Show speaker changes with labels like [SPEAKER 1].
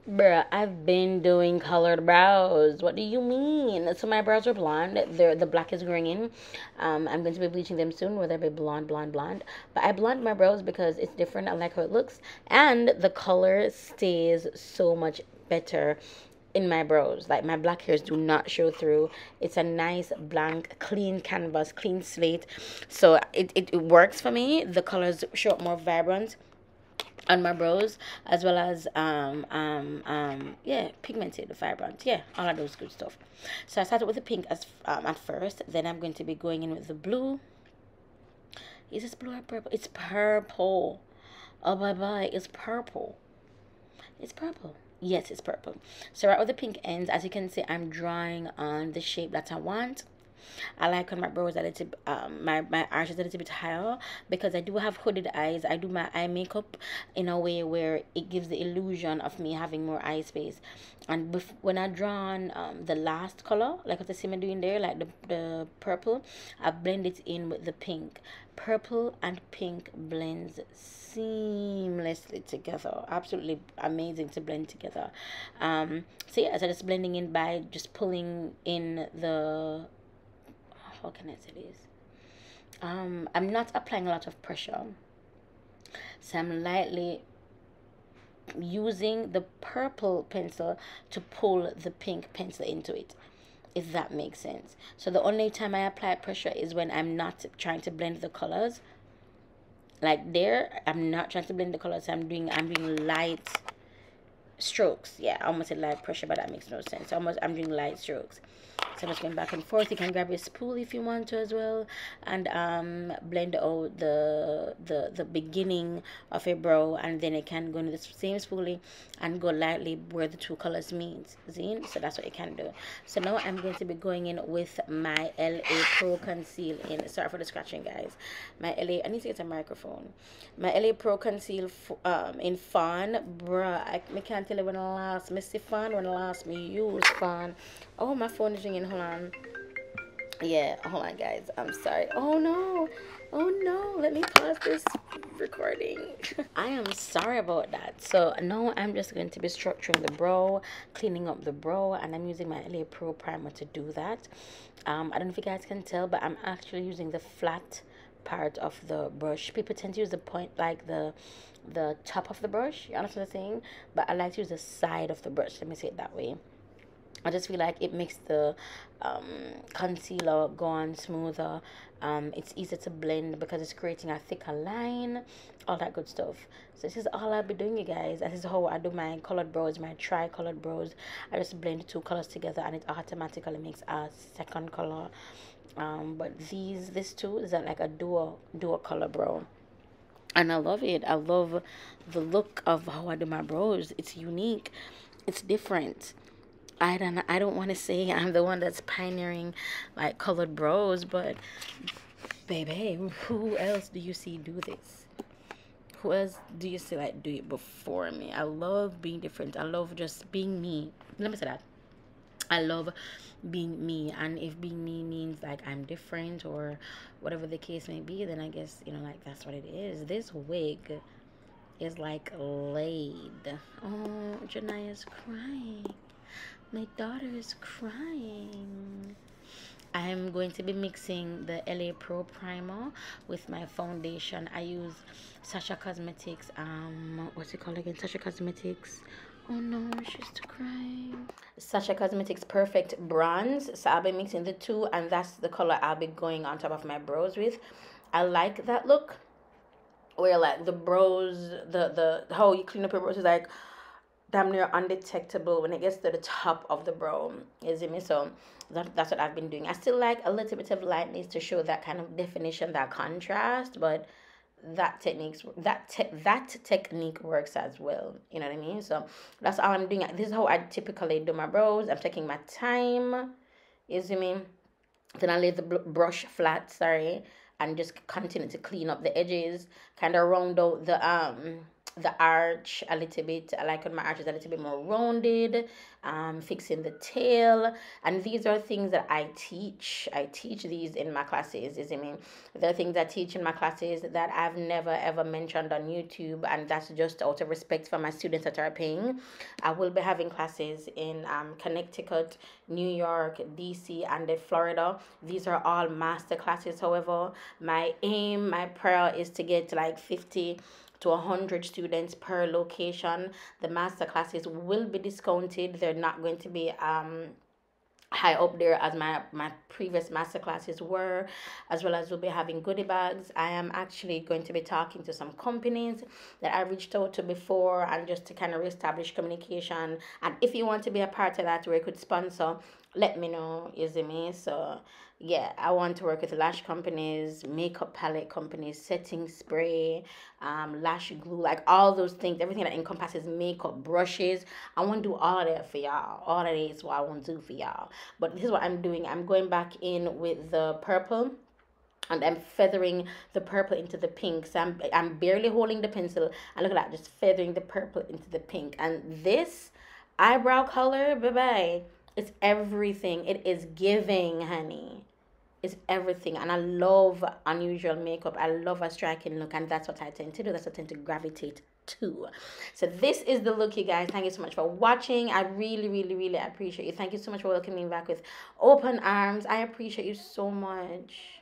[SPEAKER 1] Bruh, I've been doing colored brows. What do you mean? So my brows are blonde. The black is growing in. I'm going to be bleaching them soon, whether it be blonde, blonde, blonde. But I blonde my brows because it's different. I like how it looks, and the color stays so much better in my brows. Like my black hairs do not show through. It's a nice blank, clean canvas, clean slate. So it works for me. The colors show up more vibrant on my brows, as well as yeah, pigmented, vibrant, yeah, all of those good stuff. So I started with the pink as at first, then I'm going to be going in with the blue. Is this blue or purple? It's purple. Oh, bye bye, it's purple. It's purple. Yes, it's purple. So right where the pink ends, as you can see, I'm drawing on the shape that I want. I like when my brows are a little, my arch is a little bit higher, because I do have hooded eyes. I do my eye makeup in a way where it gives the illusion of me having more eye space. And when I draw on the last color, like what you see me doing there, like the purple, I blend it in with the pink. Purple and pink blends seamlessly together. Absolutely amazing to blend together. So yeah, so just blending in by just pulling in the, how can I say this? I'm not applying a lot of pressure, so I'm lightly using the purple pencil to pull the pink pencil into it, if that makes sense. So the only time I apply pressure is when I'm not trying to blend the colors. Like there, I'm not trying to blend the colors. I'm doing light strokes. Yeah, I almost said light pressure, but that makes no sense. I'm doing light strokes. So I'm just going back and forth. You can grab your spool if you want to as well, and blend out the beginning of a brow, and then it can go into the same spoolie and go lightly where the two colors meet. See? So that's what you can do. So now I'm going to be going in with my LA Pro Conceal in. Sorry for the scratching, guys. My LA. I need to get a microphone. My LA Pro Conceal in Fawn, bruh. I can't tell you when I last me see Fawn, when I last me use Fawn. Oh, my phone is ringing. Hold on. Yeah, hold on, guys. I'm sorry. Oh no. Oh no. Let me pause this recording. I am sorry about that. So now I'm just going to be structuring the brow, cleaning up the brow, and I'm using my LA Pro primer to do that. I don't know if you guys can tell, but I'm actually using the flat part of the brush. People tend to use the point, like the top of the brush. You understand what I'm saying? But I like to use the side of the brush. Let me say it that way. I just feel like it makes the concealer go on smoother. It's easier to blend because it's creating a thicker line, all that good stuff. So this is all I'll be doing, you guys. This is how I do my colored brows, my tri-colored brows. I just blend the two colors together, and it automatically makes a second color. But this two is like a dual color brow, and I love it. I love the look of how I do my brows. It's unique. It's different. I don't want to say I'm the one that's pioneering like colored brows, but baby, who else do you see do this? Who else do you see like do it before me? I love being different. I love just being me. Let me say that. I love being me, and if being me means like I'm different or whatever the case may be, then I guess, you know, like that's what it is. This wig is like laid. Oh, Jania's crying. My daughter is crying. I'm going to be mixing the LA Pro primer with my foundation. I use Sasha Cosmetics, what's it called again? Sasha Cosmetics. Oh no, she's crying. Sasha Cosmetics Perfect Bronze. So I'll be mixing the two, and that's the color I'll be going on top of my brows with. I like that look, where like the brows, the how you clean up your brows is like damn near undetectable when it gets to the top of the brow. You see me? So that's what I've been doing. I still like a little bit of lightness to show that kind of definition, that contrast, but that technique works as well. You know what I mean? So that's all I'm doing. This is how I typically do my brows. I'm taking my time. You see me? Then I lay the brush flat, sorry, and just continue to clean up the edges, kind of round out the arch a little bit. I like when my arch is a little bit more rounded, fixing the tail. And these are things that I teach. I teach these in my classes, is I mean, there are things I teach in my classes that I've never ever mentioned on YouTube, and that's just out of respect for my students that are paying. I will be having classes in Connecticut, New York, DC, and Florida. These are all master classes. However, my aim, my prayer is to get like 50 to 100 students per location. The master classes will be discounted. They're not going to be high up there as my previous master classes were, as well as we'll be having goodie bags. I am actually going to be talking to some companies that I reached out to before, and just to kind of reestablish communication. And if you want to be a part of that, where you could sponsor, let me know, you see me. So yeah, I want to work with lash companies, makeup palette companies, setting spray, lash glue, like all those things, everything that encompasses makeup, brushes. I want to do all of that for y'all. All of that is what I want to do for y'all. But this is what I'm doing. I'm going back in with the purple, and I'm feathering the purple into the pink. So I'm barely holding the pencil, and look at that, just feathering the purple into the pink. And this eyebrow color, bye-bye, it's everything. It is giving, honey. It's everything. And I love unusual makeup. I love a striking look, and that's what I tend to do. That's what I tend to gravitate to. So this is the look, you guys. Thank you so much for watching. I really, really, really appreciate you. Thank you so much for welcoming me back with open arms. I appreciate you so much.